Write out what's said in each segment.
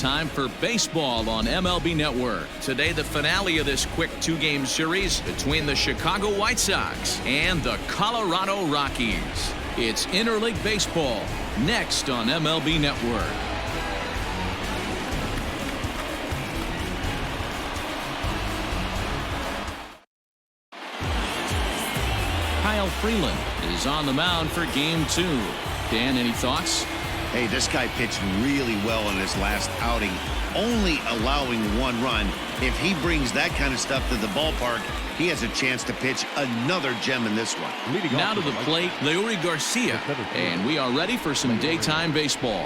time for baseball on MLB Network. Today, the finale of this quick two-game series between the Chicago White Sox and the Colorado Rockies. It's interleague baseball next on MLB Network. Kyle Freeland is on the mound for game two. Dan, any thoughts? Hey, this guy pitched really well in his last outing, only allowing one run. If he brings that kind of stuff to the ballpark, he has a chance to pitch another gem in this one. Now to the plate, Leury Garcia, and we are ready for some daytime baseball.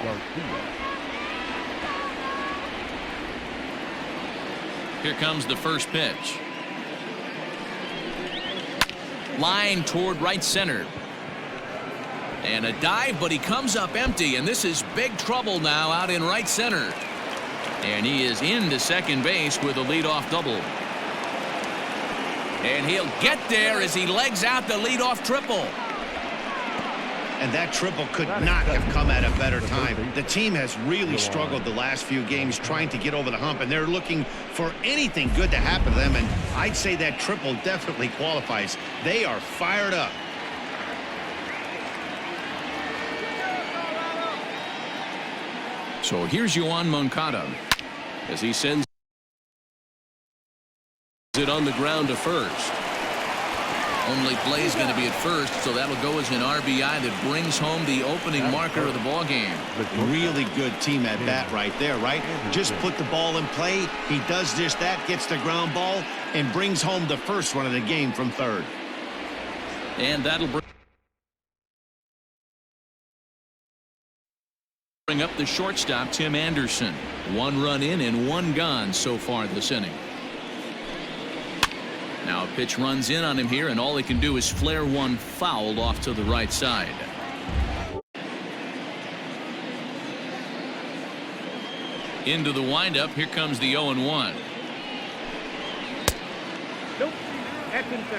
Here comes the first pitch. Line toward right center. And a dive, but he comes up empty, and this is big trouble now out in right center. And he is into second base with a leadoff double. And he'll get there as he legs out the leadoff triple. And that triple could not have come at a better time. The team has really struggled the last few games trying to get over the hump, and they're looking for anything good to happen to them, and I'd say that triple definitely qualifies. They are fired up. So here's Yoan Moncada as he sends it on the ground to first. Only play is going to be at first, so that'll go as an RBI that brings home the opening marker of the ball game. Really good team at bat right there, right? Just put the ball in play. He does just that, gets the ground ball, and brings home the first run of the game from third. And that'll bring up the shortstop, Tim Anderson. One run in and one gone so far this inning. Now a pitch runs in on him here, and all he can do is flare one foul off to the right side. Into the windup. Here comes the 0-1.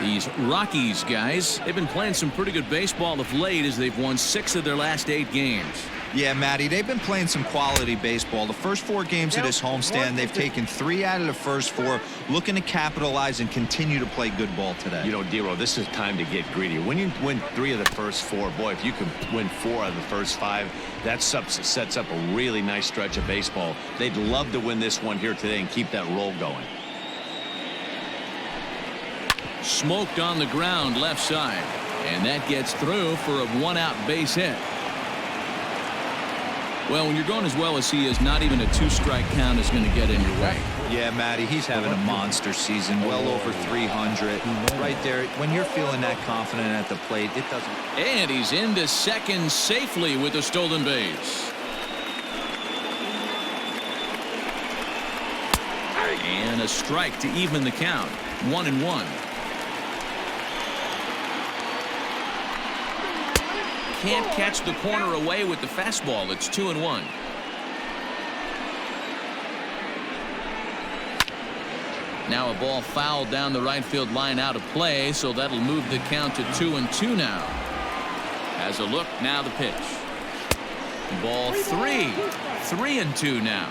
These Rockies guys, they've been playing some pretty good baseball of late as they've won 6 of their last 8 games. Yeah, Matty, they've been playing some quality baseball. The first 4 games of this homestand, they've taken 3 out of the first 4, looking to capitalize and continue to play good ball today. You know, Dero, this is time to get greedy. When you win 3 of the first 4, boy, if you can win 4 out of the first 5, that sets up a really nice stretch of baseball. They'd love to win this one here today and keep that roll going. Smoked on the ground left side, and that gets through for a 1-out base hit. Well, when you're going as well as he is, not even a 2-strike count is going to get in your way. Yeah, Matty, he's having a monster season, well over 300. Right there, when you're feeling that confident at the plate, it doesn't. And he's into second safely with a stolen base. And a strike to even the count. 1-1. Can't catch the corner away with the fastball. It's 2-1. Now a ball fouled down the right field line out of play, so that'll move the count to 2-2 now. As a look, now the pitch. Ball 3. 3-2 now.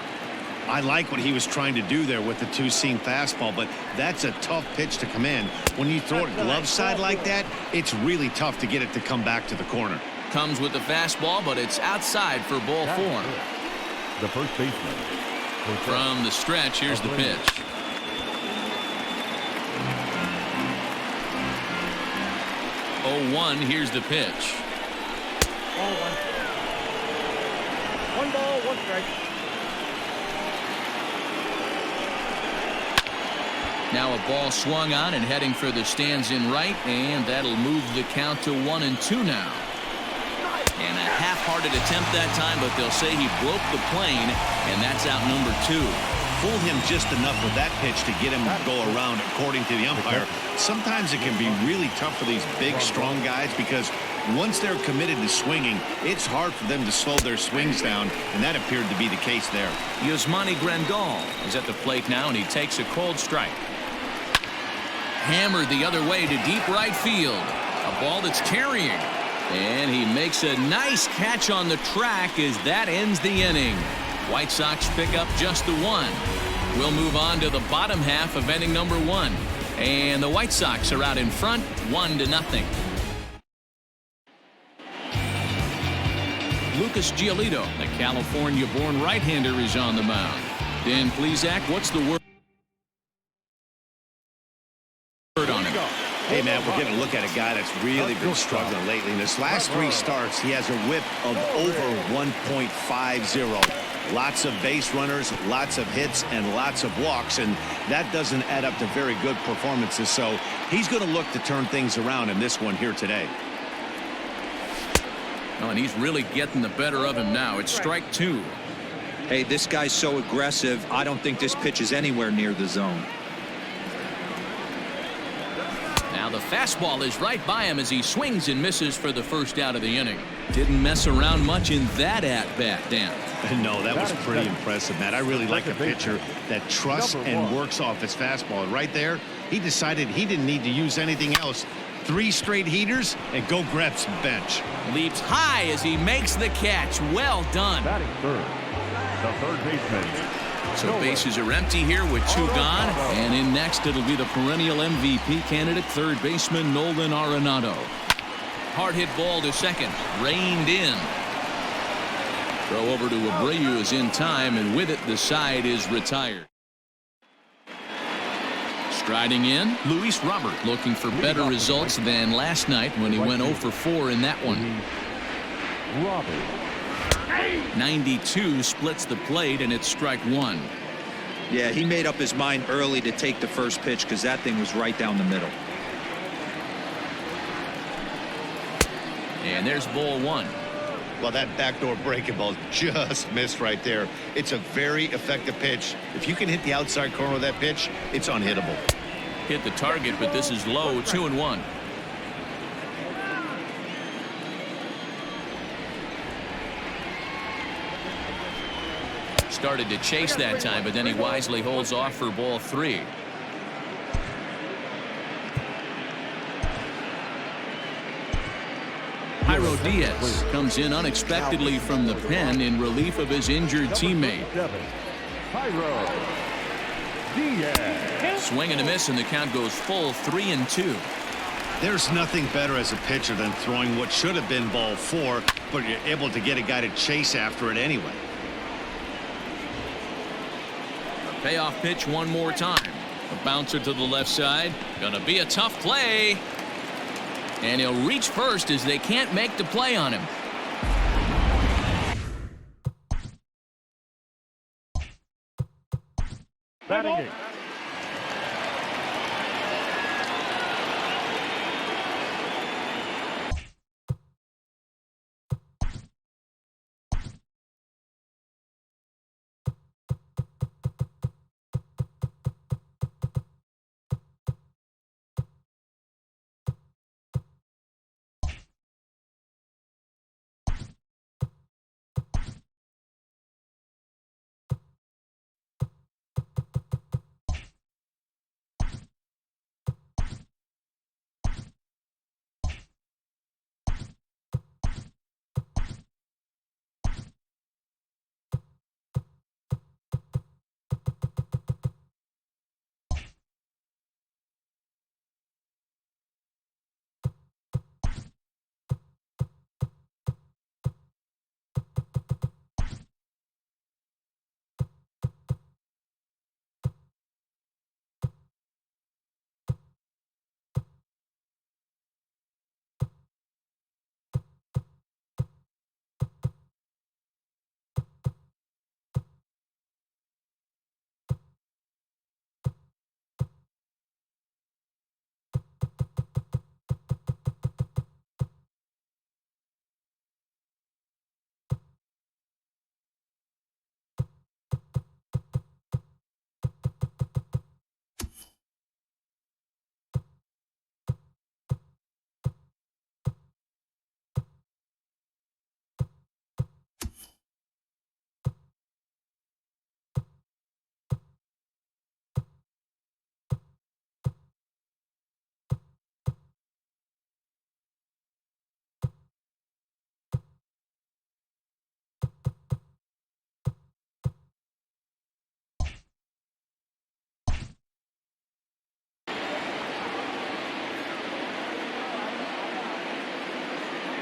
I like what he was trying to do there with the two-seam fastball, but that's a tough pitch to come in. When you throw it glove side like that, it's really tough to get it to come back to the corner. Comes with the fastball, but it's outside for ball 4. The first baseman. From the stretch, here's the pitch. Oh, 1, here's the pitch. Ball 1. 1 ball, 1 strike. Now a ball swung on and heading for the stands in right, and that'll move the count to 1-2 now. And a half-hearted attempt that time, but they'll say he broke the plane, and that's out number 2. Fooled him just enough with that pitch to get him to go around, according to the umpire. Sometimes it can be really tough for these big, strong guys because once they're committed to swinging, it's hard for them to slow their swings down, and that appeared to be the case there. Yasmani Grandal is at the plate now, and he takes a cold strike. Hammered the other way to deep right field. A ball that's carrying. And he makes a nice catch on the track as that ends the inning. White Sox pick up just the one. We'll move on to the bottom half of inning number 1. And the White Sox are out in front, 1-0. Lucas Giolito, the California-born right-hander, is on the mound. Dan Plesac, what's the word on him? Hey, man, we're getting a look at a guy that's really been struggling lately. In his last 3 starts, he has a whip of over 1.50. Lots of base runners, lots of hits, and lots of walks, and that doesn't add up to very good performances. So he's going to look to turn things around in this one here today. Oh, and he's really getting the better of him now. It's strike 2. Hey, this guy's so aggressive. I don't think this pitch is anywhere near the zone. Now the fastball is right by him as he swings and misses for the first out of the inning. Didn't mess around much in that at-bat, Dan. No, that was pretty impressive, Matt. I really like a pitcher that trusts and works off his fastball. Right there, he decided he didn't need to use anything else. 3 straight heaters and go grab some bench. Leaps high as he makes the catch. Well done. Batting third, the third baseman. So bases are empty here with 2 gone. And in next, it'll be the perennial MVP candidate, third baseman Nolan Arenado. Hard hit ball to second. Reined in. Throw over to Abreu is in time, and with it, the side is retired. Striding in, Luis Robert, looking for better results than last night when he went 0 for 4 in that one. Robert. 92 splits the plate, and it's strike 1. Yeah, he made up his mind early to take the first pitch because that thing was right down the middle. And there's ball 1. Well, that backdoor breaking ball just missed right there. It's a very effective pitch. If you can hit the outside corner of that pitch, it's unhittable. Hit the target, but this is low, 2-1. Started to chase that time, but then he wisely holds off for ball 3. Jairo Diaz comes in unexpectedly from the pen in relief of his injured teammate. Jairo Diaz. Swing and a miss, and the count goes full 3-2. There's nothing better as a pitcher than throwing what should have been ball 4, but you're able to get a guy to chase after it anyway. Payoff pitch one more time. A bouncer to the left side. Gonna be a tough play. And he'll reach first as they can't make the play on him. Batting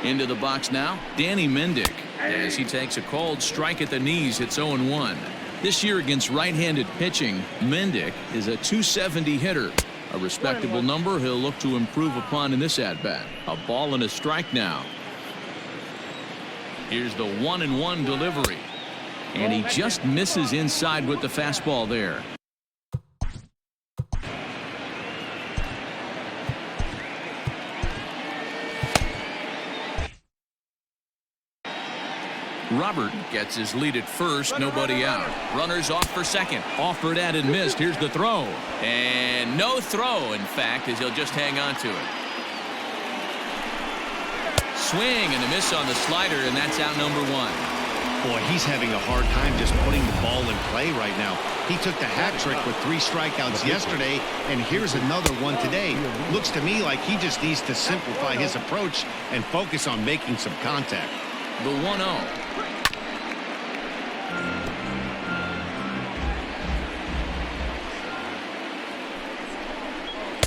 Into the box now, Danny Mendick. As he takes a cold strike at the knees, it's 0-1. This year against right-handed pitching, Mendick is a .270 hitter. A respectable number he'll look to improve upon in this at-bat. A ball and a strike now. Here's the 1-1 delivery. And he just misses inside with the fastball there. Robert gets his lead at first, nobody out. Runners off for second. Offered at and missed. Here's the throw. And no throw, in fact, as he'll just hang on to it. Swing and a miss on the slider, and that's out number 1. Boy, he's having a hard time just putting the ball in play right now. He took the hat trick with 3 strikeouts yesterday, and here's another one today. Looks to me like he just needs to simplify his approach and focus on making some contact. The 1-0.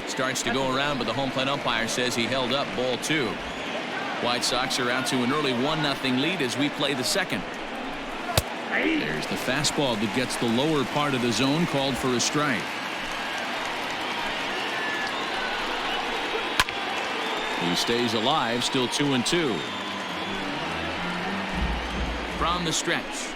Starts to go around, but the home plate umpire says he held up ball 2. White Sox are out to an early 1-0 lead as we play the second. There's the fastball that gets the lower part of the zone, called for a strike. He stays alive, still 2-2. From the stretch.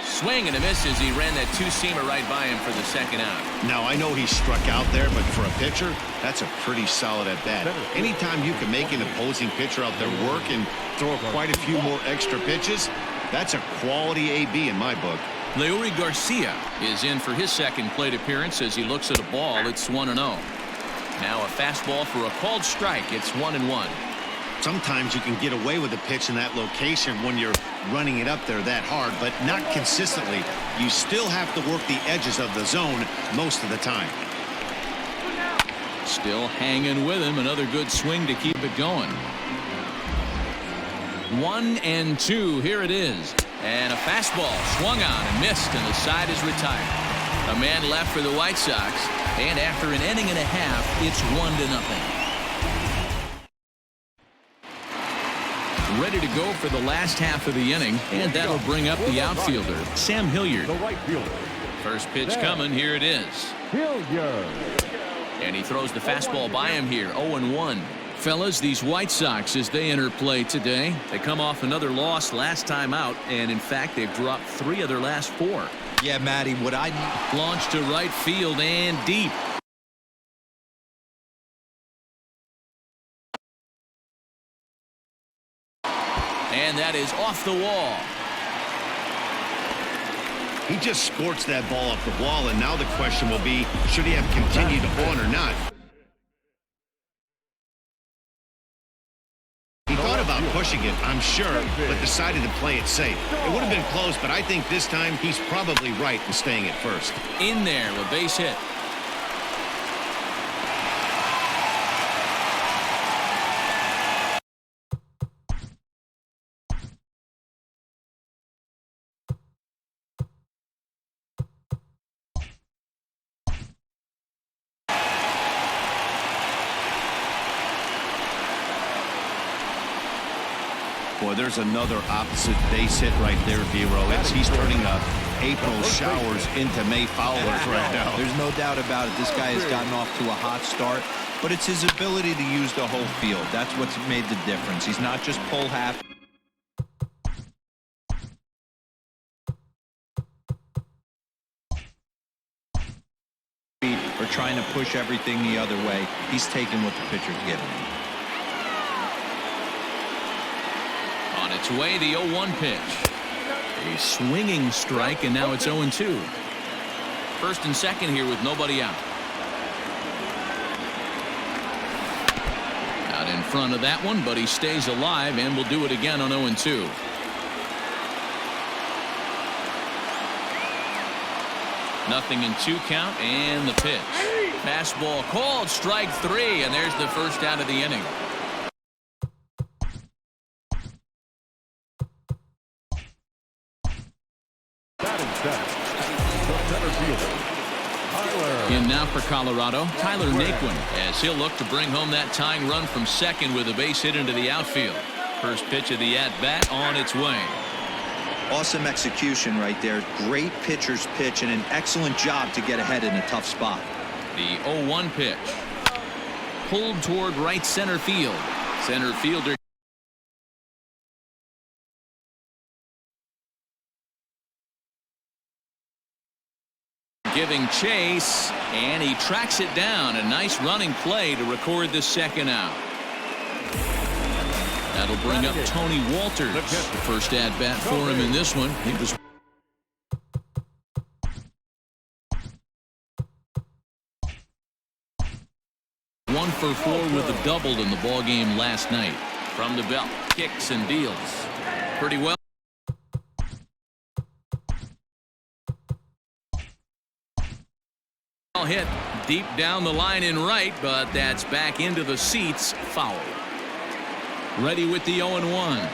Swing and a miss as he ran that two-seamer right by him for the second out. Now, I know he struck out there, but for a pitcher, that's a pretty solid at-bat. Anytime you can make an opposing pitcher out there work and throw quite a few more extra pitches, that's a quality AB in my book. Leury Garcia is in for his second plate appearance as he looks at a ball. It's 1-0. Now a fastball for a called strike. It's 1-1. Sometimes you can get away with a pitch in that location when you're running it up there that hard, but not consistently. You still have to work the edges of the zone most of the time. Still hanging with him. Another good swing to keep it going. 1-2. Here it is. And a fastball swung on and missed, and the side is retired. A man left for the White Sox, and after an inning and a half, it's 1-0. Ready to go for the last half of the inning, and that'll bring up the outfielder, Sam Hilliard. The right fielder. First pitch coming. Here it is. Hilliard. And he throws the fastball by him here. 0-1. Fellas, these White Sox, as they enter play today, they come off another loss last time out, and in fact, they've dropped 3 of their last 4. Yeah, Matty, what I Launched to right field and deep. And that is off the wall. He just scorched that ball off the wall, and now the question will be, should he have continued on or not? He thought about pushing it, I'm sure, but decided to play it safe. It would have been close, but I think this time he's probably right in staying at first. In there, a base hit. Boy, there's another opposite base hit right there, Vero. He's turning April showers into May followers right now. There's no doubt about it. This guy has gotten off to a hot start, but it's his ability to use the whole field. That's what's made the difference. He's not just pull half. Or trying to push everything the other way. He's taking what the pitcher's giving him. On its way, the 0-1 pitch. A swinging strike, and now it's 0-2. First and second here with nobody out. Out in front of that one, but he stays alive and will do it again on 0-2. Nothing in 2 count, and the pitch. Fastball called, strike 3, and there's the first out of the inning. In now for Colorado, Tyler Naquin, as he'll look to bring home that tying run from second with a base hit into the outfield. First pitch of the at-bat on its way. Awesome execution right there. Great pitcher's pitch and an excellent job to get ahead in a tough spot. The 0-1 pitch. Pulled toward right center field. Center fielder giving chase, and he tracks it down. A nice running play to record the second out. That'll bring up Tony Walters. The first at-bat for him in this one. He was one for 4 with a double in the ball game last night. From the belt, kicks and deals pretty well. Hit deep down the line in right, but that's back into the seats. Foul. Ready with the 0-1.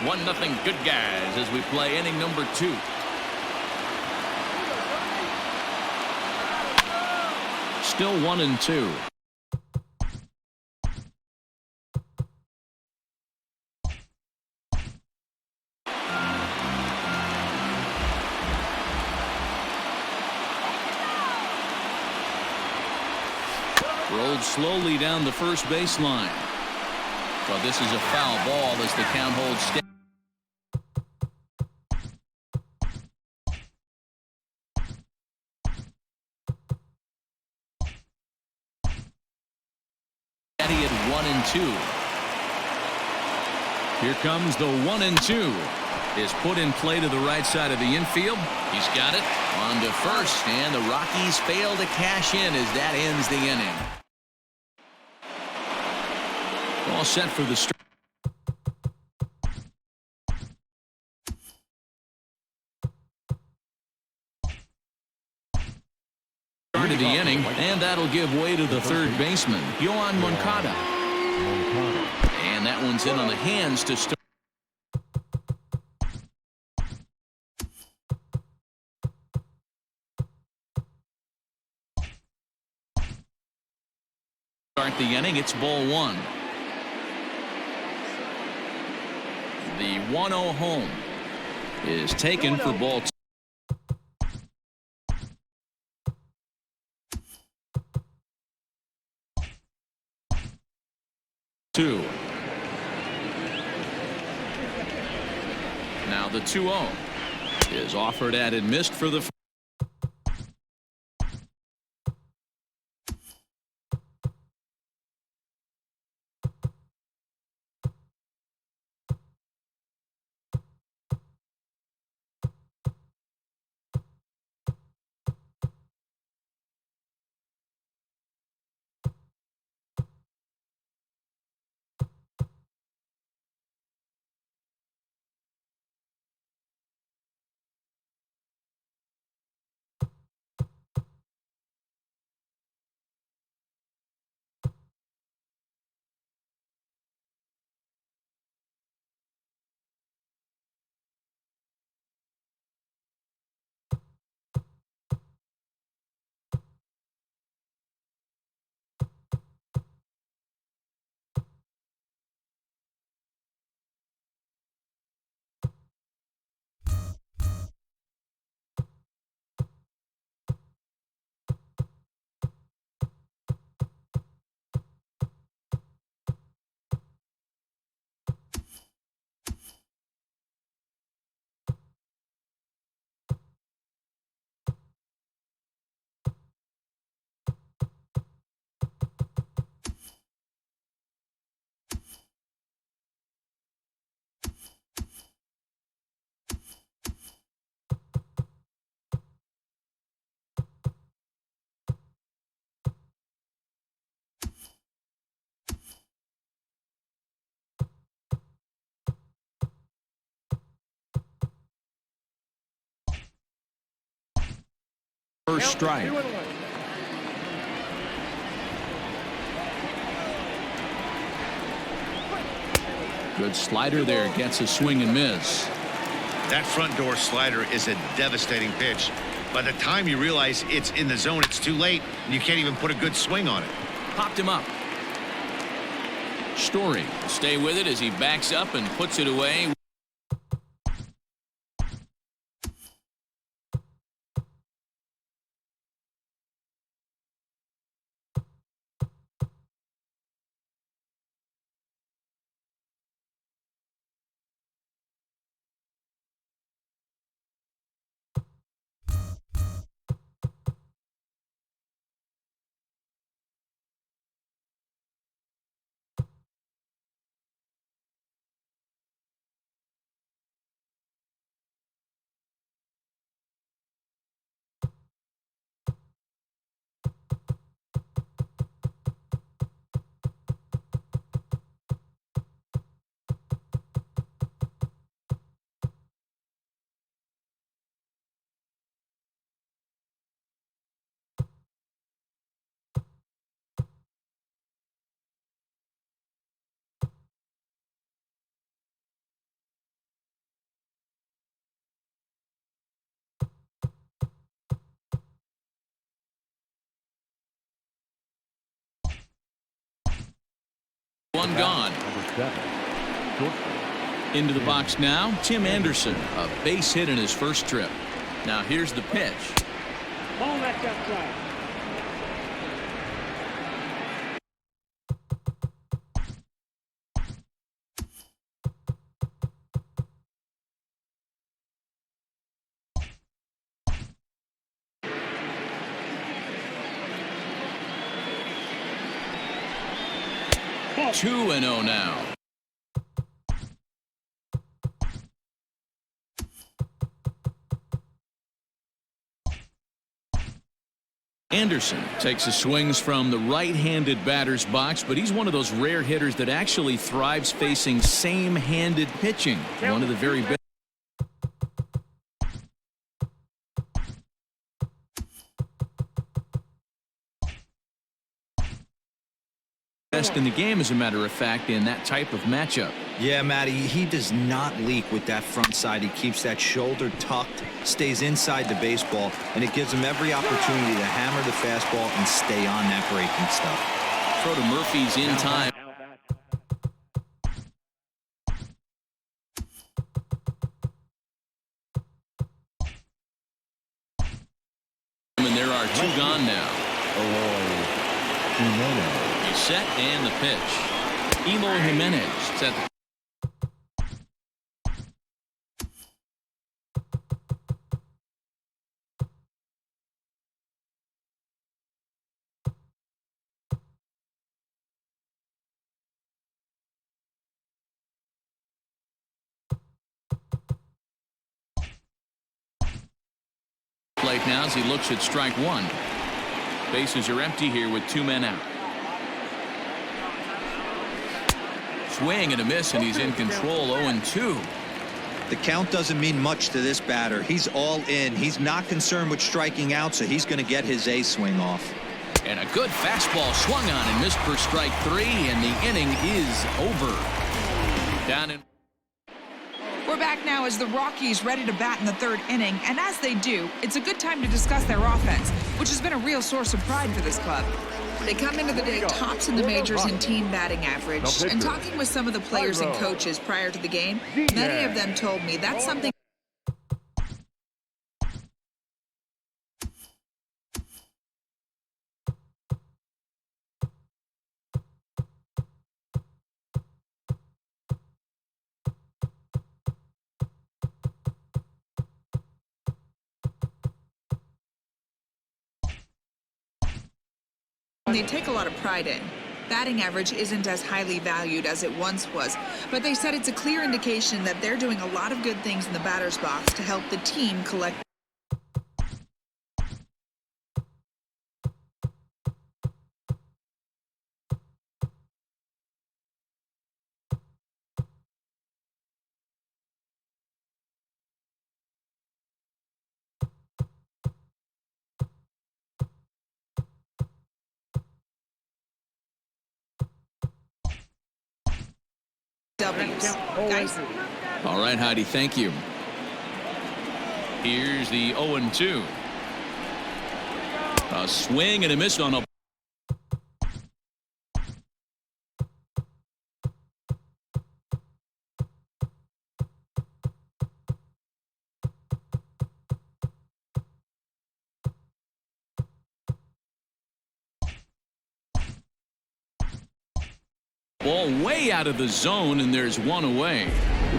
One nothing good guys as we play inning number 2. Still 1-2. Rolled slowly down the first baseline. So this is a foul ball as the count holds steady. At 1-2. Here comes the 1-2. Is put in play to the right side of the infield. He's got it on to first, and the Rockies fail to cash in as that ends the inning. All set for the start. Started the inning, and that'll give way to the third baseman, Yohan Moncada. And that one's in on the hands to start. Start the inning, it's ball 1. The 1-0 home is taken for ball 2. Now the 2-0 is offered at and missed for the First strike. 2-1. Good slider there. Gets a swing and miss. That front door slider is a devastating pitch. By the time you realize it's in the zone, it's too late, and you can't even put a good swing on it. Popped him up. Story will stay with it as he backs up and puts it away. One gone. Number 7. Short. Into the box now, Tim Anderson. A base hit in his first trip. Now here's the pitch. Ball that's outside. Ball. 2-0 now. Anderson takes his swings from the right-handed batter's box, but he's one of those rare hitters that actually thrives facing same-handed pitching. One of the very best in the game, as a matter of fact, in that type of matchup. Yeah, Matty, he does not leak with that front side. He keeps that shoulder tucked, stays inside the baseball, and it gives him every opportunity to hammer the fastball and stay on that breaking stuff. Throw to Murphy's in time. And there are 2 gone now. He's set and the pitch. Eloy Jimenez set the plate now as he looks at strike 1. Bases are empty here with 2 men out. Swing and a miss, and he's in control. 0-2. The count doesn't mean much to this batter. He's all in. He's not concerned with striking out, so he's going to get his A swing off. And a good fastball swung on and missed for strike 3, and the inning is over. Down in. We're back now as the Rockies ready to bat in the 3rd inning, and as they do, it's a good time to discuss their offense, which has been a real source of pride for this club. They come into the day tops in the majors in team batting average, and talking with some of the players and coaches prior to the game, many of them told me that's something they take a lot of pride in. Batting average isn't as highly valued as it once was, but they said it's a clear indication that they're doing a lot of good things in the batter's box to help the team collect. W's. Guys? All right, Heidi, thank you. Here's the 0-2. A swing and a miss on a ball way out of the zone, and there's one away.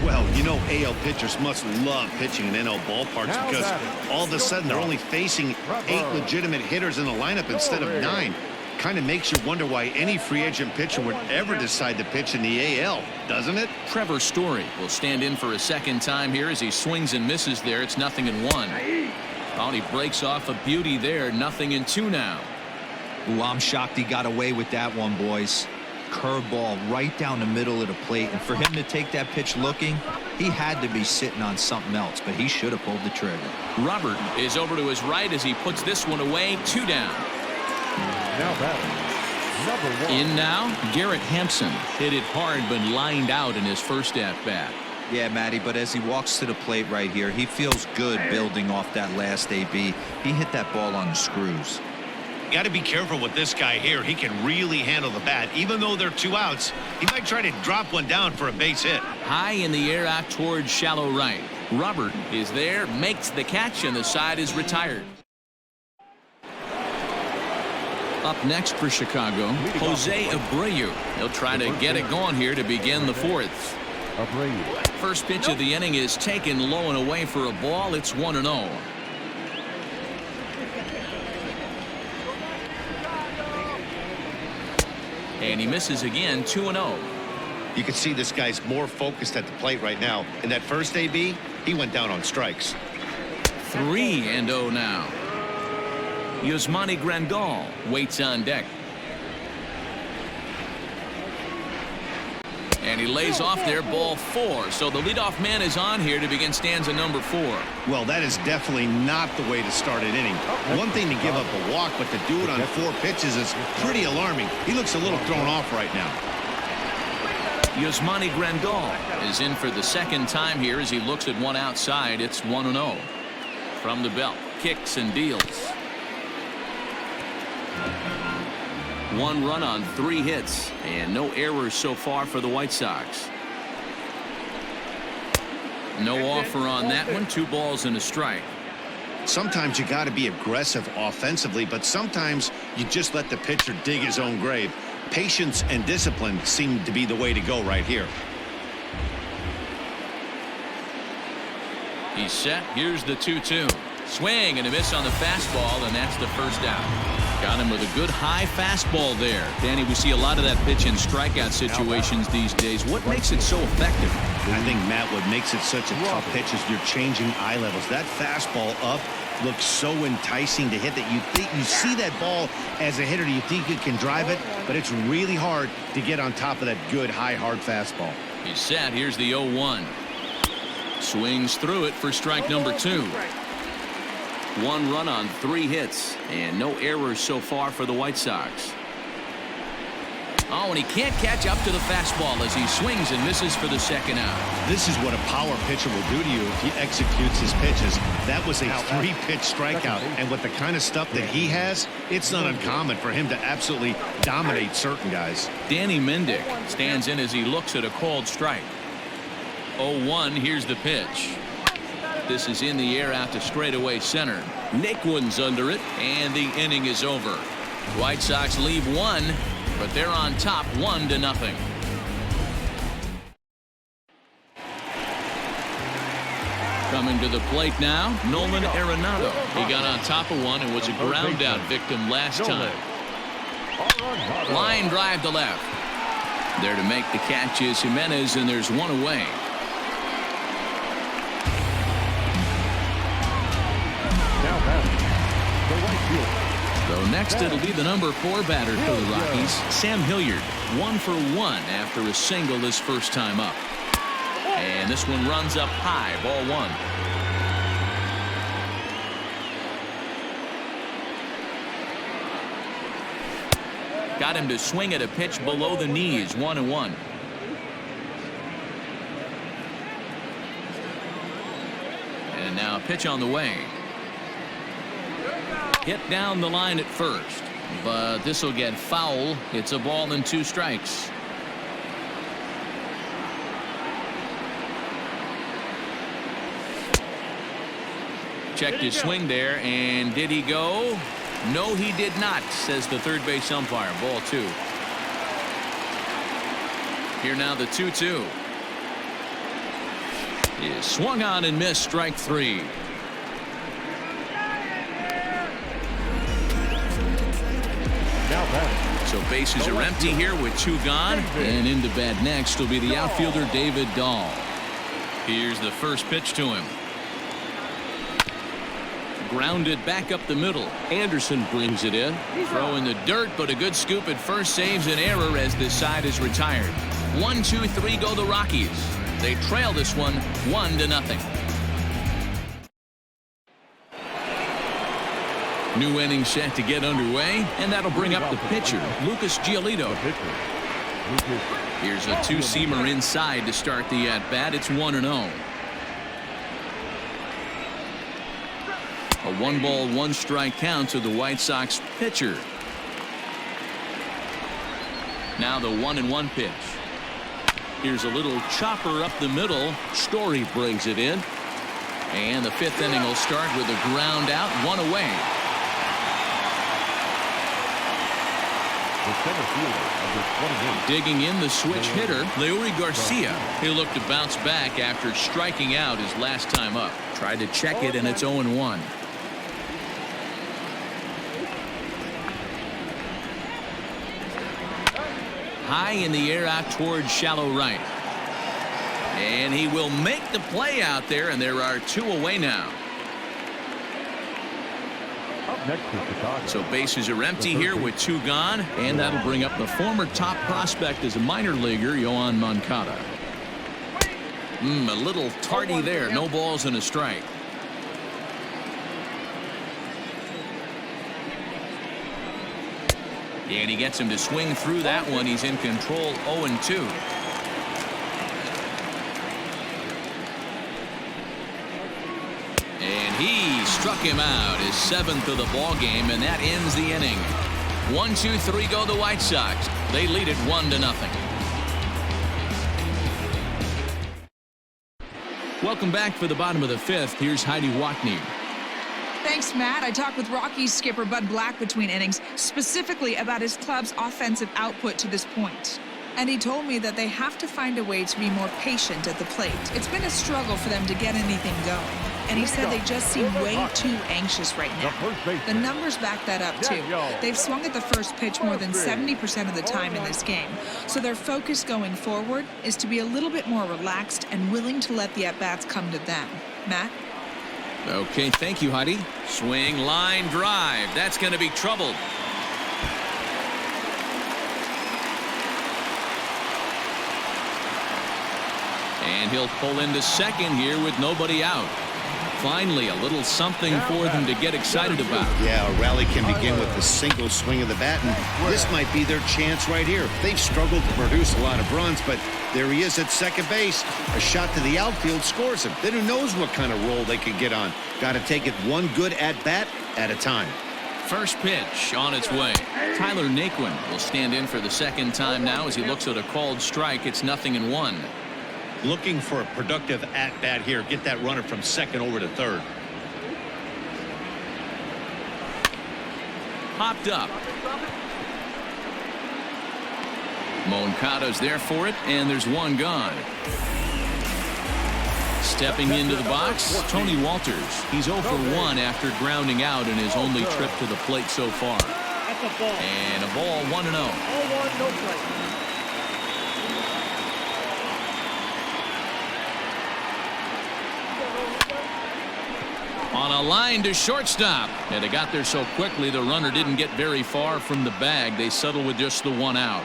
Well, you know, AL pitchers must love pitching in NL ballparks because all of a sudden they're only facing 8 legitimate hitters in the lineup instead of 9. Kind of makes you wonder why any free agent pitcher would ever decide to pitch in the AL, doesn't it? Trevor Story will stand in for a second time here as he swings and misses there. It's 0-1. Oh, he breaks off a beauty there. 0-2 now. Ooh, I'm shocked he got away with that one, boys. Curveball right down the middle of the plate, and for him to take that pitch looking, he had to be sitting on something else, but he should have pulled the trigger. Robert is over to his right as he puts this one away. 2 down. Now batting, number 1. In now, Garrett Hampson hit it hard but lined out in his first at bat. Yeah, Matty, but as he walks to the plate right here, he feels good building off that last AB. He hit that ball on the screws. Got to be careful with this guy here. He can really handle the bat. Even though they're 2 outs, he might try to drop one down for a base hit. High in the air out towards shallow right. Robert is there, makes the catch, and the side is retired. Up next for Chicago, Jose Abreu. He'll try to get it going here to begin the 4th. Abreu. First pitch of the inning is taken low and away for a ball. It's 1-0. And he misses again. 2-0. You can see this guy's more focused at the plate right now. In that first AB, he went down on strikes. 3-0 now. Yasmani Grandal waits on deck. And he lays off there, ball 4. So the leadoff man is on here to begin stanza number 4. Well, that is definitely not the way to start an inning. One thing to give up a walk, but to do it on 4 pitches is pretty alarming. He looks a little thrown off right now. Yasmani Grandal is in for the second time here as he looks at one outside. It's 1-0. From the belt, kicks and deals. 1 run on 3 hits and no errors so far for the White Sox. No offer on that one. 2 balls and a strike. Sometimes you got to be aggressive offensively, but sometimes you just let the pitcher dig his own grave. Patience and discipline seem to be the way to go right here. He's set. Here's the 2-2. Swing and a miss on the fastball, and that's the first out. Got him with a good high fastball there. Danny, we see a lot of that pitch in strikeout situations these days. What makes it so effective? I think, Matt, what makes it such a tough pitch is you're changing eye levels. That fastball up looks so enticing to hit that you see that ball as a hitter. You think you can drive it, but it's really hard to get on top of that good high hard fastball. He's set. Here's the 0-1. Swings through it for strike number 2. 1 run on 3 hits and no errors so far for the White Sox. Oh, and he can't catch up to the fastball as he swings and misses for the second out. This is what a power pitcher will do to you if he executes his pitches. That was a 3-pitch strikeout, and with the kind of stuff that he has, it's not uncommon for him to absolutely dominate certain guys. Danny Mendick stands in as he looks at a called strike. 0-1. Here's the pitch. This is in the air out to straightaway center. Naquin's under it, and the inning is over. White Sox leave 1, but they're on top 1-0. Coming to the plate now, Nolan Arenado. He got on top of one and was a ground out victim last time. Line drive to left. There to make the catch is Jimenez, and there's 1 away. So next it'll be the number 4 batter for the Rockies, Sam Hilliard. 1 for 1 after a single his first time up. And this one runs up high, ball 1. Got him to swing at a pitch below the knees, 1-1. pitch on the way. Hit down the line at first, but this will get foul. It's a ball and 2 strikes. Checked his swing there, and did he go? No, he did not, says the third base umpire. Ball 2. Here now the 2-2. Is swung on and missed, strike 3. Now batting. So bases are empty here with 2 gone, and into bat next will be the outfielder David Dahl. Here's the first pitch to him. Grounded back up the middle. Anderson brings it in. Throw in the dirt, but a good scoop at first saves an error as this side is retired. 1-2-3 go the Rockies. They trail this one 1-0. New inning set to get underway, and that'll bring up the pitcher, Lucas Giolito. Here's a 2-seamer inside to start the at-bat. It's 1-0. A 1-ball, 1-strike count to the White Sox pitcher. Now the 1-1 pitch. Here's a little chopper up the middle. Story brings it in. And the 5th inning will start with a ground out, 1 away. Digging in the switch hitter, Leury Garcia. He'll look to bounce back after striking out his last time up. Tried to check it, and it's 0-1. High in the air out towards shallow right. And he will make the play out there, and there are 2 away now. Up next is Chicago. So bases are empty here with 2 gone, and that'll bring up the former top prospect as a minor leaguer, Yohan Moncada. A little tardy there. No balls and a strike. And he gets him to swing through that one. He's in control, 0-2. And he struck him out, his 7th of the ball game, and that ends the inning. 1-2-3 go the White Sox. They lead it 1-0. Welcome back for the bottom of the 5th. Here's Heidi Watney. Thanks, Matt. I talked with Rockies skipper Bud Black between innings, specifically about his club's offensive output to this point. And he told me that they have to find a way to be more patient at the plate. It's been a struggle for them to get anything going. And he said they just seem way too anxious right now. The numbers back that up, too. They've swung at the first pitch more than 70% of the time in this game. So their focus going forward is to be a little bit more relaxed and willing to let the at-bats come to them. Matt? Okay, thank you, Heidi. Swing, line, drive. That's going to be trouble. And he'll pull into second here with nobody out. Finally, a little something for them to get excited about. Yeah, a rally can begin with a single swing of the bat, and this might be their chance right here. They've struggled to produce a lot of runs, but there he is at second base. A shot to the outfield scores him. Then who knows what kind of roll they could get on. Got to take it one good at-bat at a time. First pitch on its way. Tyler Naquin will stand in for the second time now as he looks at a called strike. It's 0-1. Looking for a productive at-bat here. Get that runner from second over to third. Popped up. Moncada's there for it, and there's 1 gone. Stepping into the box, Tony Walters. He's 0 for 1 after grounding out in his only trip to the plate so far. And a ball, 1-0. 0-1, no play. On a line to shortstop, and it got there so quickly the runner didn't get very far from the bag. They settle with just the 1 out.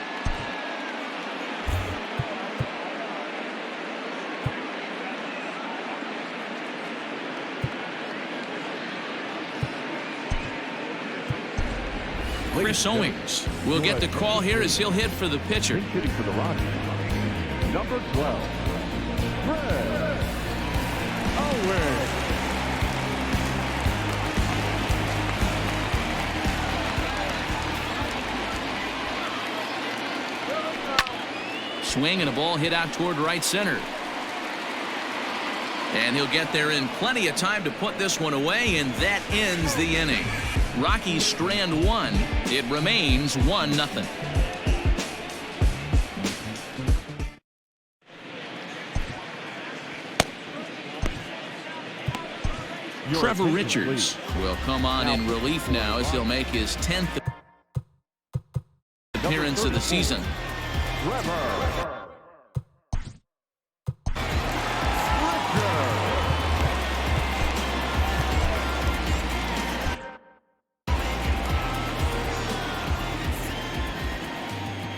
Chris Owings will get the call here as he'll hit for the pitcher. Hitting for the Rockies, number 12, Owings. Swing and a ball hit out toward right center. And he'll get there in plenty of time to put this one away, and that ends the inning. Rockies strand one. It remains 1-0. Trevor Richards will come on in relief now as he'll make his 10th appearance of the season.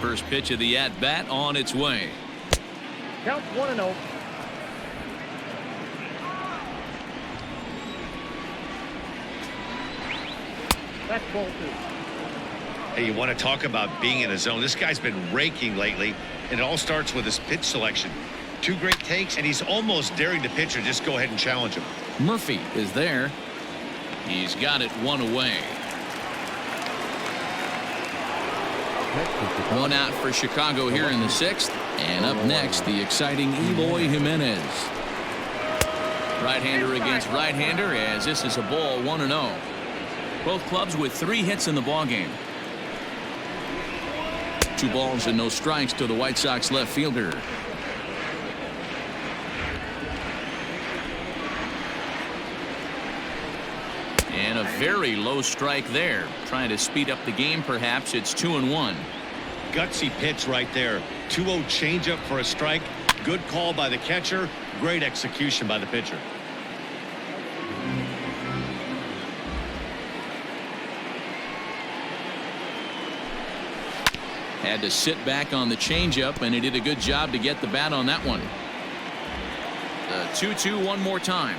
First pitch of the at-bat on its way. Count 1-0. That's ball 2. Hey, you want to talk about being in a zone? This guy's been raking lately, and it all starts with his pitch selection. 2 great takes, and he's almost daring the pitcher just go ahead and challenge him. Murphy is there. He's got it 1 away. 1 out for Chicago here in the 6th. And up next, the exciting Eloy Jimenez. Right-hander against right-hander, as this is a ball 1-0. Both clubs with 3 hits in the ballgame. 2 balls and no strikes to the White Sox left fielder. And a very low strike there. Trying to speed up the game, perhaps. It's 2-1. Gutsy pitch right there. 2-0 changeup for a strike. Good call by the catcher. Great execution by the pitcher. Had to sit back on the changeup, and he did a good job to get the bat on that one. The 2-2 one more time.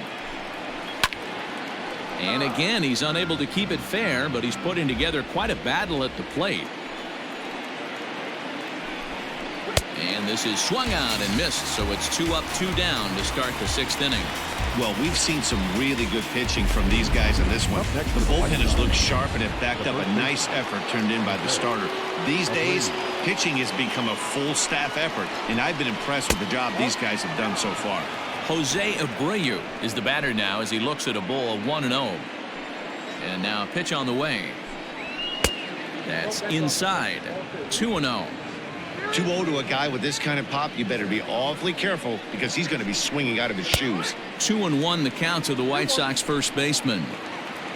And again, he's unable to keep it fair, but he's putting together quite a battle at the plate. And this is swung out and missed, so it's 2 up, 2 down to start the 6th inning. Well, we've seen some really good pitching from these guys in this one. The bullpen has looked sharp and have backed up a nice effort turned in by the starter. These days, pitching has become a full staff effort, and I've been impressed with the job these guys have done so far. Jose Abreu is the batter now as he looks at a ball 1-0. And now a pitch on the way. That's inside. 2-0. 2-0 to a guy with this kind of pop, you better be awfully careful because he's going to be swinging out of his shoes. 2-1 the count to the White Sox first baseman.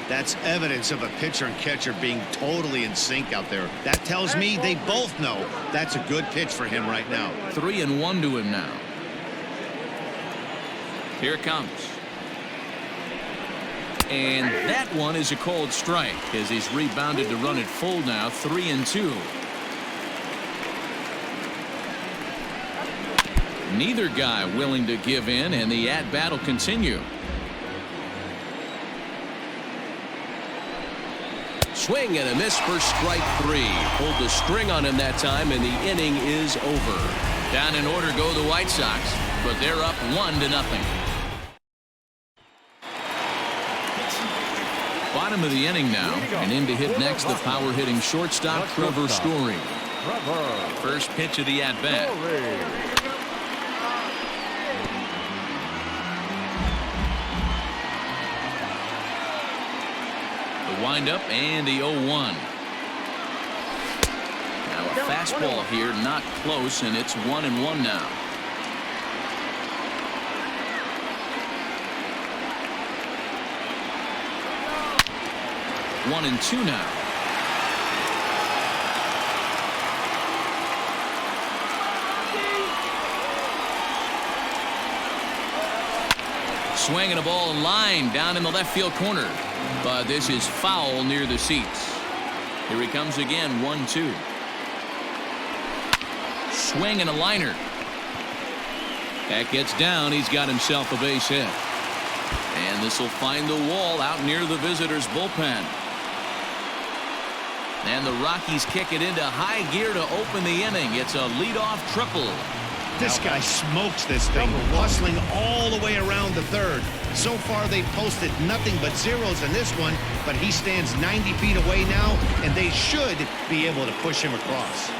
That's evidence of a pitcher and catcher being totally in sync out there. That tells me they both know that's a good pitch for him right now. 3-1 to him now. Here it comes. And that one is a cold strike as he's rebounded to run it full now. 3-2. Neither guy willing to give in, and the at-bat will continue. Swing and a miss for strike 3. Pulled the string on him that time, and the inning is over. Down in order go the White Sox, but they're up 1-0. Bottom of the inning now, and in to hit next the power-hitting shortstop Trevor Story. First pitch of the at-bat. Windup and the 0-1. Now a fastball here, not close, and it's 1-1 now. One and 2 now. Swinging a ball line down in the left field corner. But this is foul near the seats. Here he comes again, 1-2. Swing and a liner. That gets down. He's got himself a base hit. And this will find the wall out near the visitors' bullpen. And the Rockies kick it into high gear to open the inning. It's a leadoff triple. This guy smokes this thing, hustling all the way around the third. So far, they've posted nothing but zeros in this one, but he stands 90 feet away now, and they should be able to push him across.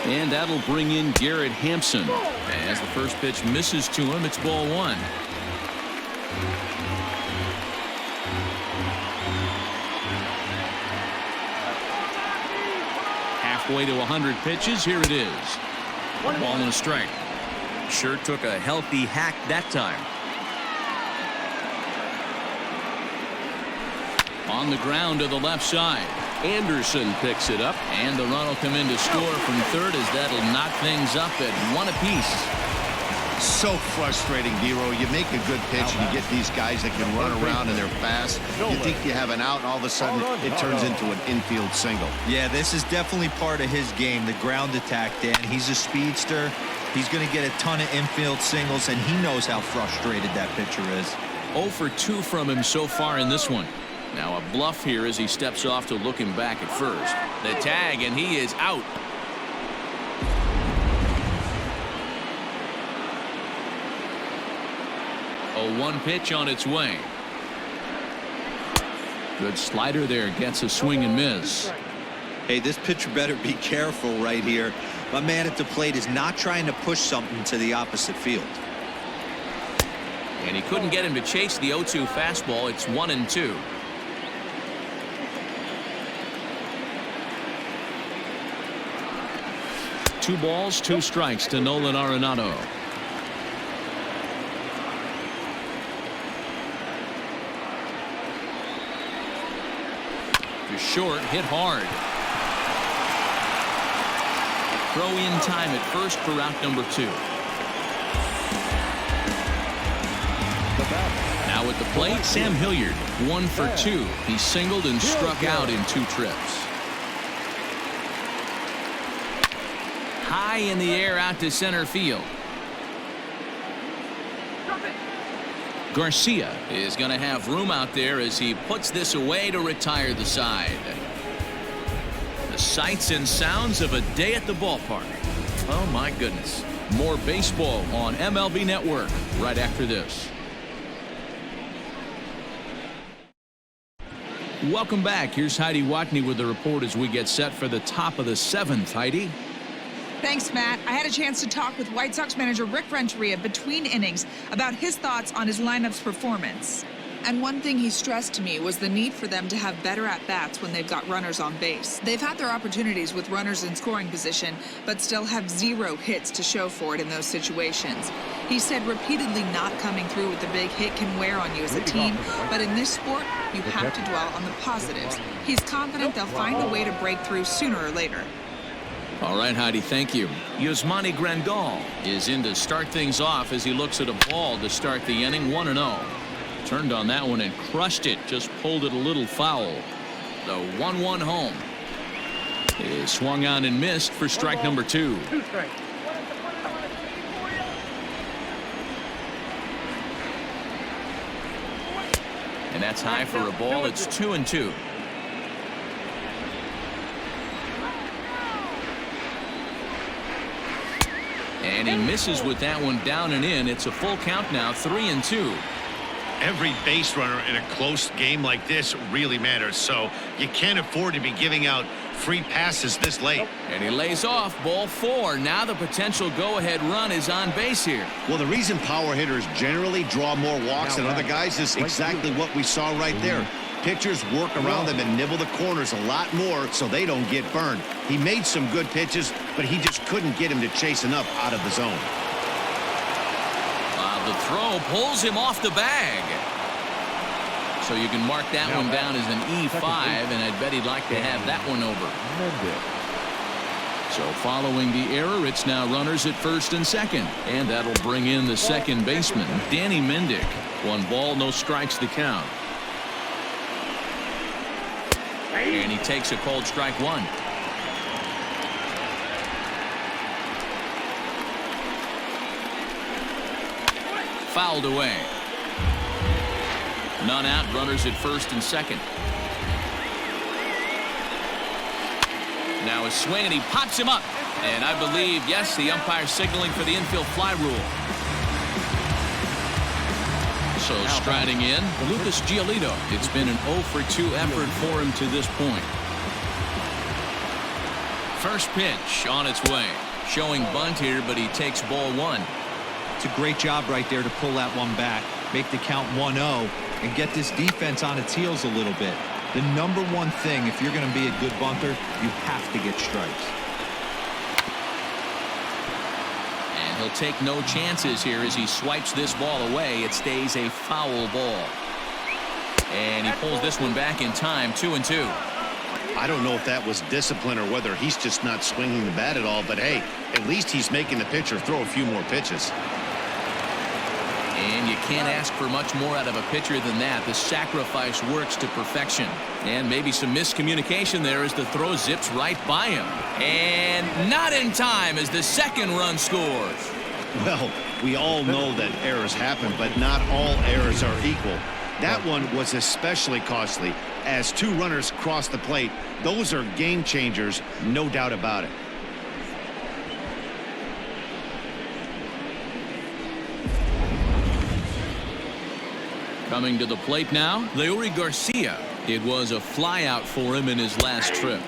And that'll bring in Garrett Hampson. As the first pitch misses to him, it's ball one. Halfway to 100 pitches. Here it is. Ball and a strike. Sure took a healthy hack that time. On the ground to the left side. Anderson picks it up, and the run will come in to score from third as that'll knock things up at one apiece. So frustrating, Dero. You make a good pitch and you get these guys that can run around and they're fast. You think you have an out, and all of a sudden it turns into an infield single. Yeah, this is definitely part of his game, the ground attack, Dan. He's a speedster. He's going to get a ton of infield singles, and he knows how frustrated that pitcher is. 0 for 2 from him so far in this one. Now a bluff here as he steps off to look him back at first. The tag, and he is out. A 1 pitch on its way. Good slider there, gets a swing and miss. Hey, this pitcher better be careful right here. My man at the plate is not trying to push something to the opposite field. And he couldn't get him to chase the 0-2 fastball. It's 1-2. Two balls, 2 strikes to Nolan Arenado. To short, hit hard. Throw in time at first for out number 2. Now at the plate, Sam Hilliard, 1 for 2. He singled and struck out in 2 trips. High in the air out to center field. Garcia is going to have room out there as he puts this away to retire the side. The sights and sounds of a day at the ballpark. Oh my goodness. More baseball on MLB Network right after this. Welcome back. Here's Heidi Watney with the report as we get set for the top of the 7th. Heidi. Thanks, Matt. I had a chance to talk with White Sox manager Rick Renteria between innings about his thoughts on his lineup's performance. And one thing he stressed to me was the need for them to have better at-bats when they've got runners on base. They've had their opportunities with runners in scoring position, but still have 0 hits to show for it in those situations. He said repeatedly not coming through with the big hit can wear on you as a team, but in this sport, you have to dwell on the positives. He's confident they'll find a way to break through sooner or later. All right, Heidi, thank you. Yasmani Grandal is in to start things off as he looks at a ball to start the inning. 1-0. Turned on that one and crushed it. Just pulled it a little foul. The 1-1 home is swung on and missed for strike number 2. 2 strikes. And that's high for a ball. It's 2-2. And he misses with that one down and in. It's a full count now, 3-2. Every base runner in a close game like this really matters, so you can't afford to be giving out free passes this late. And he lays off, ball 4. Now the potential go-ahead run is on base here. Well, the reason power hitters generally draw more walks than other guys is exactly what we saw right there. Pitchers work around them and nibble the corners a lot more so they don't get burned. He made some good pitches, but he just couldn't get him to chase enough out of the zone. The throw pulls him off the bag. So you can mark that one down as an E5, and I'd bet he'd like to have that one over. So following the error, it's now runners at first and second. And that'll bring in the second baseman, Danny Mendick. 1 ball, no strikes to count. And he takes a called strike 1. Fouled away. None out, runners at first and second. Now a swing, and he pops him up. And I believe, yes, the umpire signaling for the infield fly rule. So striding in, Lucas Giolito. It's been an 0 for 2 effort for him to this point. First pitch on its way. Showing bunt here, but he takes ball one. It's a great job right there to pull that one back, make the count 1-0, and get this defense on its heels a little bit. The number one thing, if you're going to be a good bunter, you have to get strikes. And he'll take no chances here as he swipes this ball away. It stays a foul ball. And he pulls this one back in time, 2-2. I don't know if that was discipline or whether he's just not swinging the bat at all, but hey, at least he's making the pitcher throw a few more pitches. And you can't ask for much more out of a pitcher than that. The sacrifice works to perfection. And maybe some miscommunication there as the throw zips right by him. And not in time as the second run scores. Well, we all know that errors happen, but not all errors are equal. That one was especially costly. As two runners cross the plate, those are game changers, no doubt about it. Coming to the plate now, Leury Garcia. It was a flyout for him in his last trip.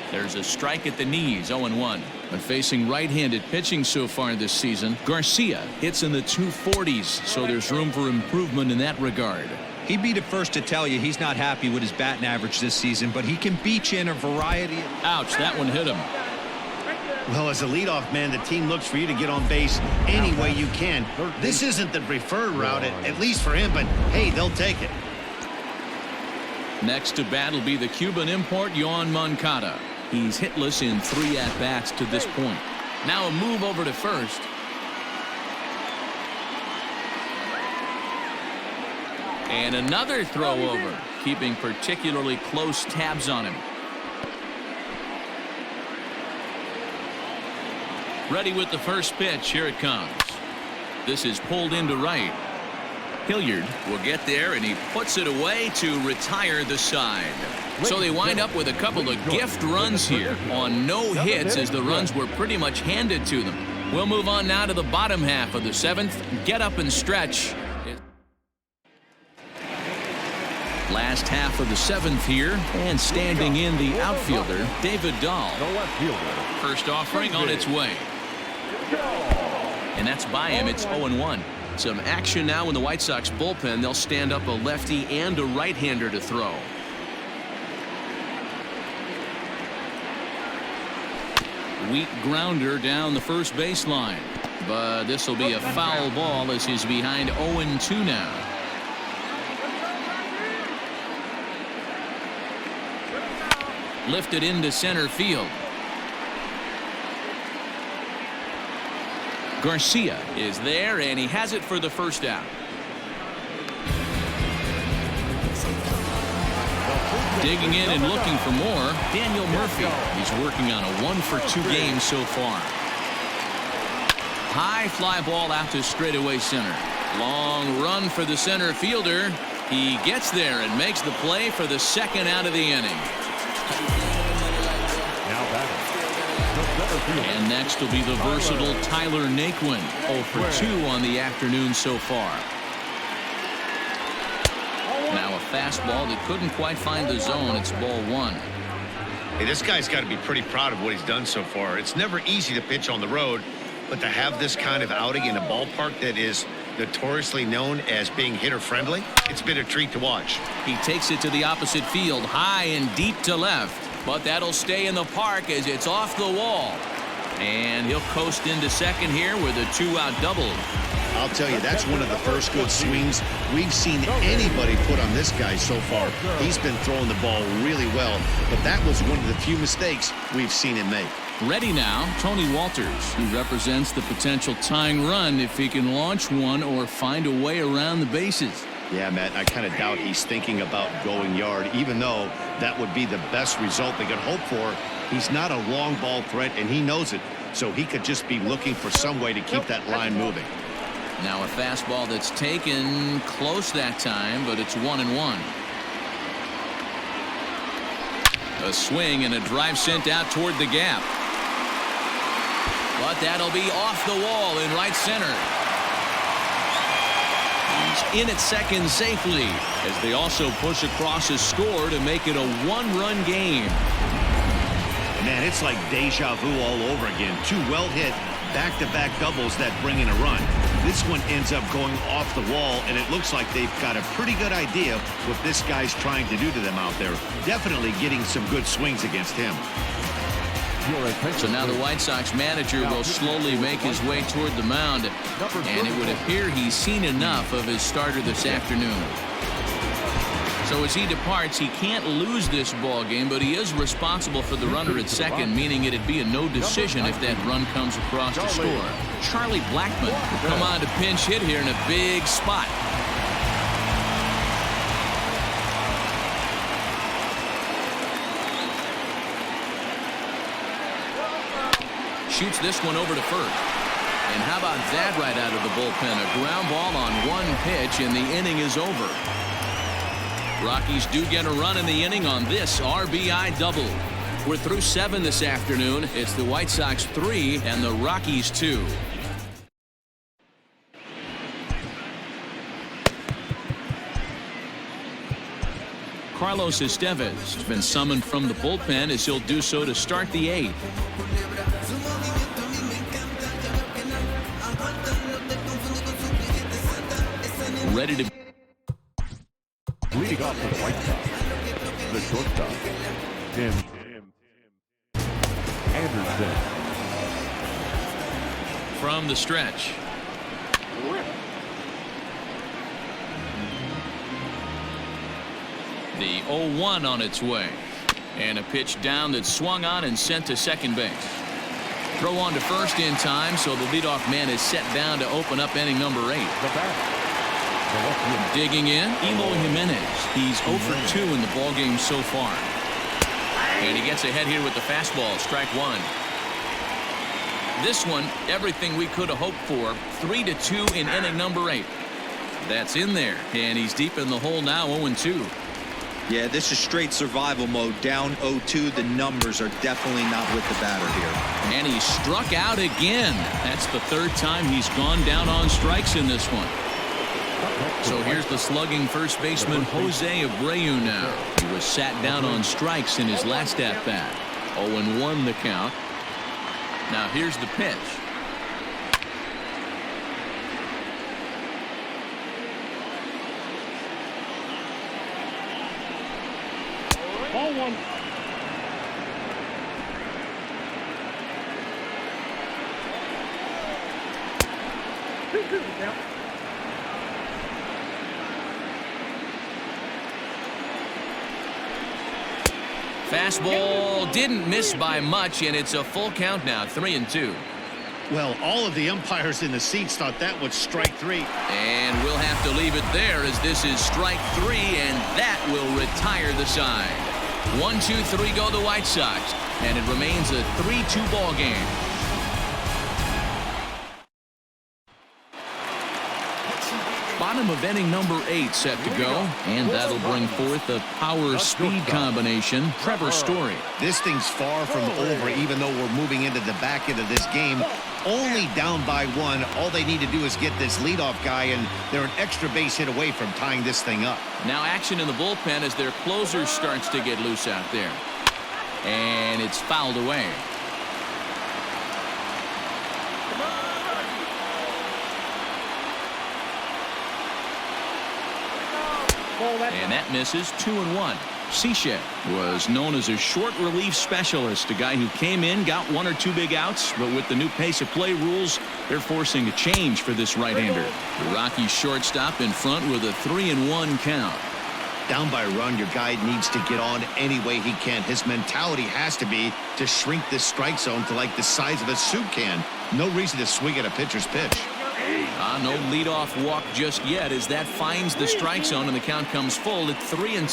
There's a strike at the knees, 0-1. But facing right-handed pitching so far this season, Garcia hits in the 240s, so there's room for improvement in that regard. He'd be the first to tell you he's not happy with his batting average this season, but he can beat you in a variety. Ouch, that one hit him. Well, as a leadoff man, the team looks for you to get on base any way you can. This isn't the preferred route, at least for him, but hey, they'll take it. Next to bat will be the Cuban import, Yoan Moncada. He's hitless in 3 at-bats to this point. Now a move over to first. And another throw over, keeping particularly close tabs on him. Ready with the first pitch. Here it comes. This is pulled into right. Hilliard will get there, and he puts it away to retire the side. So they wind up with a couple of gift runs here on no hits as the runs were pretty much handed to them. We'll move on now to the bottom half of the 7th. Get up and stretch. Last half of the 7th here, and standing in the outfielder, David Dahl. First offering on its way. And that's by him. It's 0-1. Some action now in the White Sox bullpen. They'll stand up a lefty and a right-hander to throw. Weak grounder down the first baseline. But this will be a foul ball as he's behind 0-2 now. Lifted into center field. Garcia is there, and he has it for the first out. Digging in and looking for more, Daniel Murphy. He's working on a 1-for-2 game so far. High fly ball out to straightaway center. Long run for the center fielder. He gets there and makes the play for the second out of the inning. And next will be the versatile Tyler Naquin. 0-for-2 on the afternoon so far. Now a fastball that couldn't quite find the zone. It's ball 1. Hey, this guy's got to be pretty proud of what he's done so far. It's never easy to pitch on the road, but to have this kind of outing in a ballpark that is notoriously known as being hitter-friendly, it's been a treat to watch. He takes it to the opposite field, high and deep to left. But that'll stay in the park as it's off the wall. And he'll coast into second here with a 2-out double. I'll tell you, that's one of the first good swings we've seen anybody put on this guy so far. He's been throwing the ball really well, but that was one of the few mistakes we've seen him make. Ready now, Tony Walters, who represents the potential tying run if he can launch one or find a way around the bases. Yeah, Matt, I kind of doubt he's thinking about going yard, even though that would be the best result they could hope for. He's not a long ball threat, and he knows it, so he could just be looking for some way to keep that line moving. Now a fastball that's taken close that time, but it's 1-1. A swing and a drive sent out toward the gap. But that'll be off the wall in right center. He's in at second safely as they also push across a score to make it a 1-run game. Man, it's like deja vu all over again. Two well-hit back-to-back doubles that bring in a run. This one ends up going off the wall, and it looks like they've got a pretty good idea what this guy's trying to do to them out there. Definitely getting some good swings against him. So now the White Sox manager will slowly make his way toward the mound, and it would appear he's seen enough of his starter this afternoon. So as he departs, he can't lose this ball game, but he is responsible for the runner at second, meaning it'd be a no decision if that run comes across to score. Charlie Blackmon will come on to pinch hit here in a big spot. Shoots this one over to first. And how about that right out of the bullpen? A ground ball on one pitch, and the inning is over. Rockies do get a run in the inning on this RBI double. We're through 7 this afternoon. It's the White Sox 3 and the Rockies 2. Carlos Estevez has been summoned from the bullpen as he'll do so to start the 8th. Ready to leading off for the White Sox, the shortstop, Tim Anderson. from the stretch. The 0-1 on its way. And a pitch down that swung on and sent to second base. Throw on to first in time, so the leadoff man is set down to open up inning number 8. Digging in, Eloy Jimenez. He's 0 for 2 in the ballgame so far. And he gets ahead here with the fastball, strike 1. This one, everything we could have hoped for. 3-2 in inning number 8. That's in there, and he's deep in the hole now, 0-2. Yeah, this is straight survival mode. Down 0-2. The numbers are definitely not with the batter here. And he struck out again. That's the 3rd time he's gone down on strikes in this one. So here's the slugging first baseman Jose Abreu now. He was sat down on strikes in his last at-bat. 0-1 the count. Now here's the pitch. Ball 1. Fastball didn't miss by much, and it's a full count now, 3-2. Well, all of the umpires in the seats thought that was strike 3. And we'll have to leave it there, as this is strike 3, and that will retire the side. 1-2-3 go the White Sox, and it remains a 3-2 ball game. Bottom of inning number 8 set to go, and that'll bring forth a power-speed combination. Trevor Story. This thing's far from over, even though we're moving into the back end of this game. Only down by 1. All they need to do is get this leadoff guy, and they're an extra base hit away from tying this thing up. Now action in the bullpen as their closer starts to get loose out there. And it's fouled away. And that misses. 2-1. Cichet was known as a short relief specialist, a guy who came in, got 1 or 2 big outs, but with the new pace of play rules, they're forcing a change for this right-hander. The Rockies shortstop in front with a 3-1 count. Down by a run, your guy needs to get on any way he can. His mentality has to be to shrink this strike zone to like the size of a soup can. No reason to swing at a pitcher's pitch. No leadoff walk just yet as that finds the strike zone, and the count comes full at 3-2.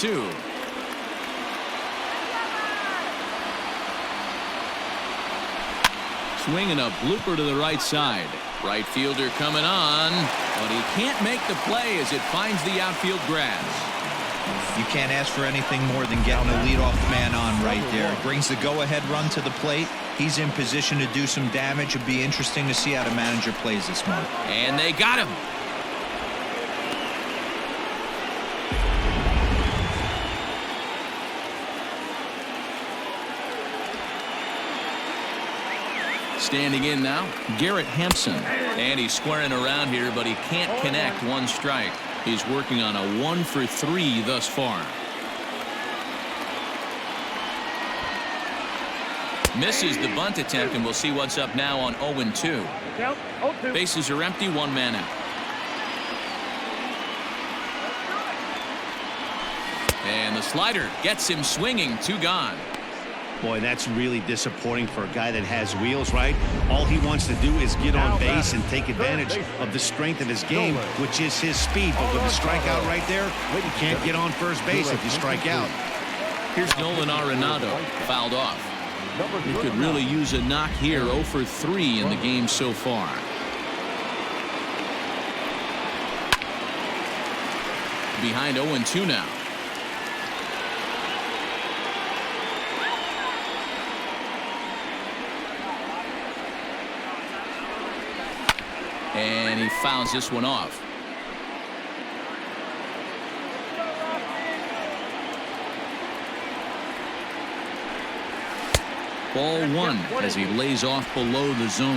Swinging a blooper to the right side. Right fielder coming on, but he can't make the play as it finds the outfield grass. You can't ask for anything more than getting a leadoff man on right there. It brings the go-ahead run to the plate. He's in position to do some damage. It'd be interesting to see how the manager plays this month. And they got him. Standing in now, Garrett Hampson. And he's squaring around here, but he can't connect. One strike. He's working on a 1 for 3 thus far. Misses the bunt attempt, and we'll see what's up now on 0-2. Bases are empty, 1 man out. And the slider gets him swinging, 2 gone. Boy, that's really disappointing for a guy that has wheels, right? All he wants to do is get on base and take advantage of the strength of his game, which is his speed. But with a strikeout right there, you can't get on first base if you strike out. Here's Nolan Arenado, fouled off. He could really use a knock here. 0 for 3 in the game so far. Behind 0-2 now. And he fouls this one off. Ball 1 as he lays off below the zone.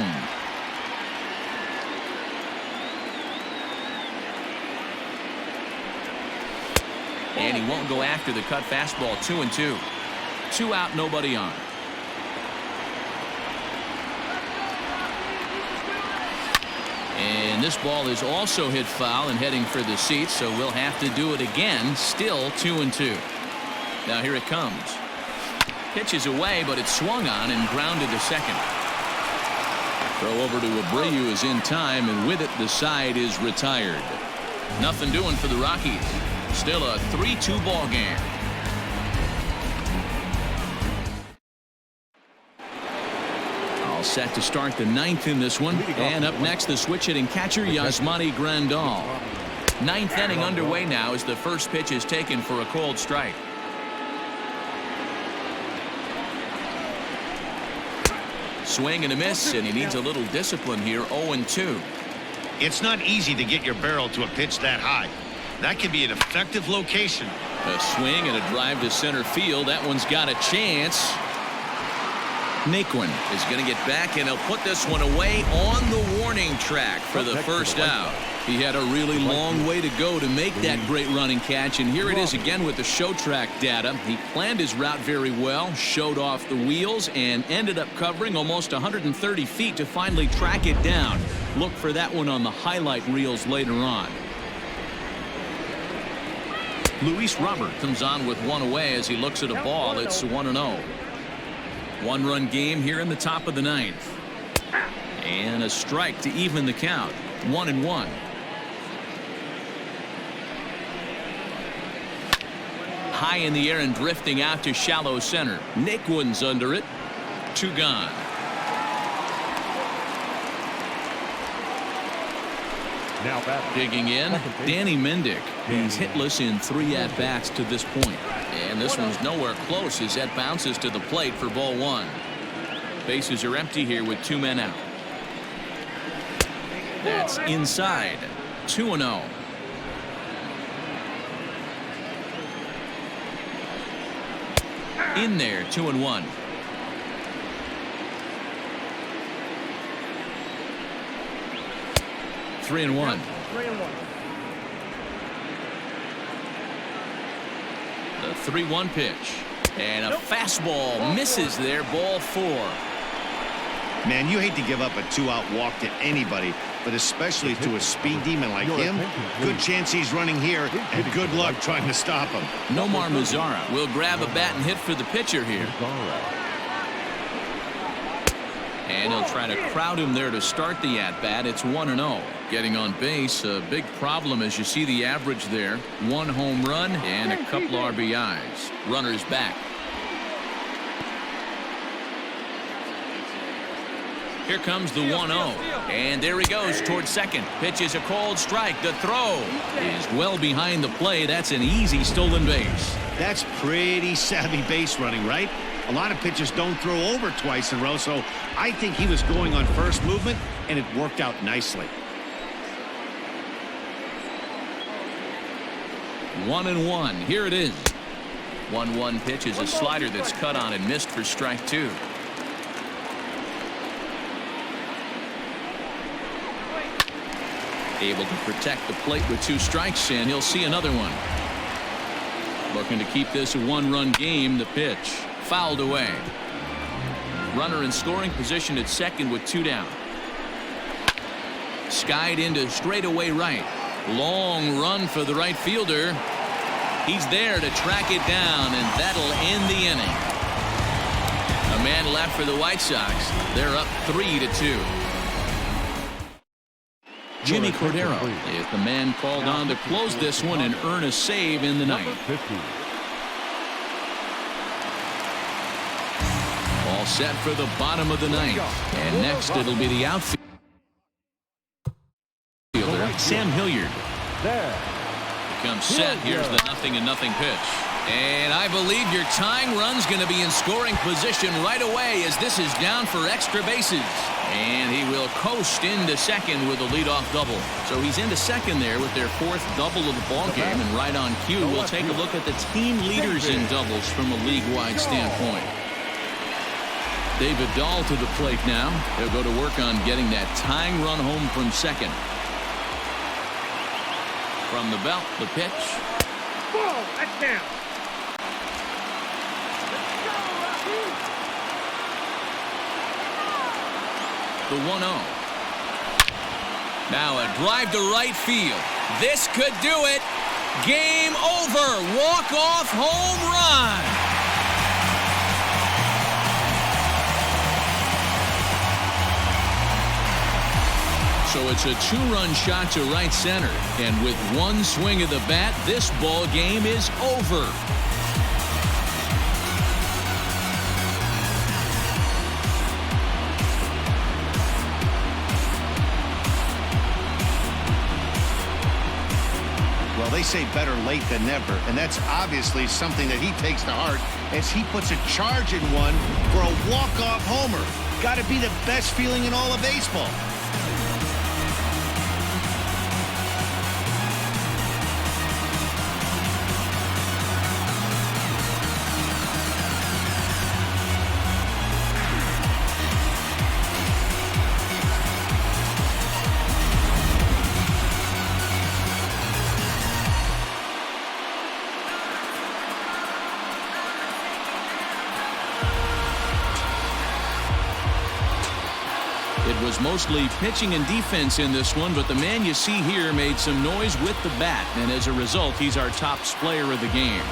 And he won't go after the cut fastball. 2-2. 2 out, nobody on. And this ball is also hit foul and heading for the seats, so we'll have to do it again. Still 2-2. Now here it comes. Pitches away, but it's swung on and grounded to second. Throw over to Abreu is in time, and with it, the side is retired. Nothing doing for the Rockies. Still a 3-2 ball game. All set to start the 9th in this one. And up next, the switch-hitting catcher, Yasmani Grandal. 9th inning underway now as the first pitch is taken for a cold strike. Swing and a miss, and he needs a little discipline here. 0-2. It's not easy to get your barrel to a pitch that high. That can be an effective location. A swing and a drive to center field. That one's got a chance. Naquin is going to get back, and he'll put this one away on the warning track for the first out. He had a really long way to go to make that great running catch, and here it is again with the show track data. He planned his route very well, showed off the wheels, and ended up covering almost 130 feet to finally track it down. Look for that one on the highlight reels later on. Luis Robert comes on with one away as he looks at a ball. It's 1-0. 1-run game here in the top of the 9th. And a strike to even the count. 1-1. High in the air and drifting out to shallow center. Naquin's under it. 2 gone. Now back. Digging in, Danny Mendick. He's hitless in 3 at-bats to this point. And this one's nowhere close as that bounces to the plate for ball 1. Bases are empty here with 2 men out. That's inside. 2-0. In there, 2-1. Three and one. The 3-1 pitch. And a fastball misses there. Ball 4. Man, you hate to give up a 2-out walk to anybody, but especially to a speed demon like him. Good chance he's running here, and good luck trying to stop him. Nomar Mazara will grab a bat and hit for the pitcher here. And he'll try to crowd him there to start the at-bat. It's 1-0. Getting on base, a big problem as you see the average there. 1 home run and a couple RBIs. Runners back. Here comes the 1-0. And there he goes towards second. Pitch is a cold strike. The throw is well behind the play. That's an easy stolen base. That's pretty savvy base running, right? A lot of pitchers don't throw over twice in a row, so I think he was going on first movement, and it worked out nicely. 1-1. Here it is. 1-1 pitch is a slider that's cut on and missed for strike 2. Able to protect the plate with 2 strikes, and he'll see another one. Looking to keep this a 1-run game. The pitch fouled away. Runner in scoring position at second with 2 down. Skied into straightaway right. Long run for the right fielder. He's there to track it down, and that'll end the inning. A man left for the White Sox. They're up 3-2. Jimmy Cordero is the man called on to close this one and earn a save in the ninth. All set for the bottom of the ninth. And next it'll be the outfielder, Sam Hilliard. Comes set. Here's the 0-0 pitch. And I believe your tying run's going to be in scoring position right away as this is down for extra bases. And he will coast into second with a leadoff double. So he's into second there with their 4th double of the ball game. And right on cue, we'll take a look at the team leaders in doubles from a league-wide standpoint. David Dahl to the plate now. He'll go to work on getting that tying run home from second. From the belt, the pitch. Whoa, that's down. The 1-0. Now a drive to right field. This could do it. Game over. Walk-off home run. So it's a 2-run shot to right center. And with 1 swing of the bat, this ball game is over. Well, they say better late than never, and that's obviously something that he takes to heart as he puts a charge in one for a walk-off homer. Got to be the best feeling in all of baseball. It was mostly pitching and defense in this one, but the man you see here made some noise with the bat, and as a result, he's our top player of the game.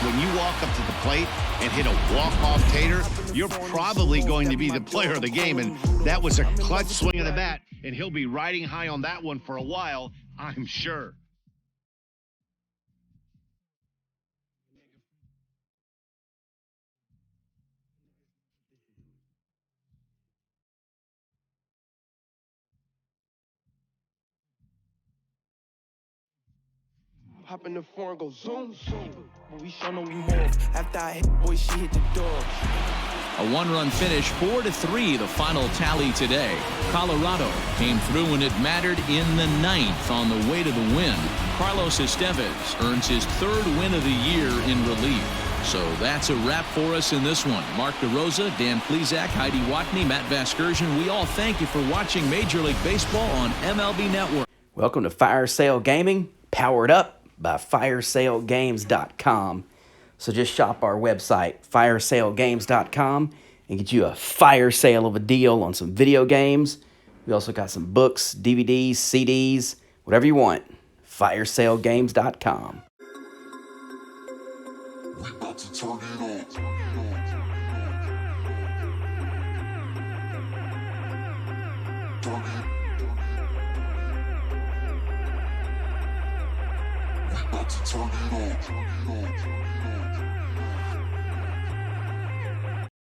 When you walk up to the plate and hit a walk-off tater, you're probably going to be the player of the game, and that was a clutch swing of the bat, and he'll be riding high on that one for a while, I'm sure. Hop in the foreign, go zoom, zoom. We show no more. After I hit, boy, she hit the door. A 1-run finish, 4-3, the final tally today. Colorado came through when it mattered in the ninth on the way to the win. Carlos Estevez earns his 3rd win of the year in relief. So that's a wrap for us in this one. Mark DeRosa, Dan Plesac, Heidi Watney, Matt Vasgersian, we all thank you for watching Major League Baseball on MLB Network. Welcome to Fire Sale Gaming, powered up by firesalegames.com. So just shop our website, firesalegames.com, and get you a fire sale of a deal on some video games. We also got some books, DVDs, CDs, whatever you want. Firesalegames.com. We about to turn it on. We about to turn it on.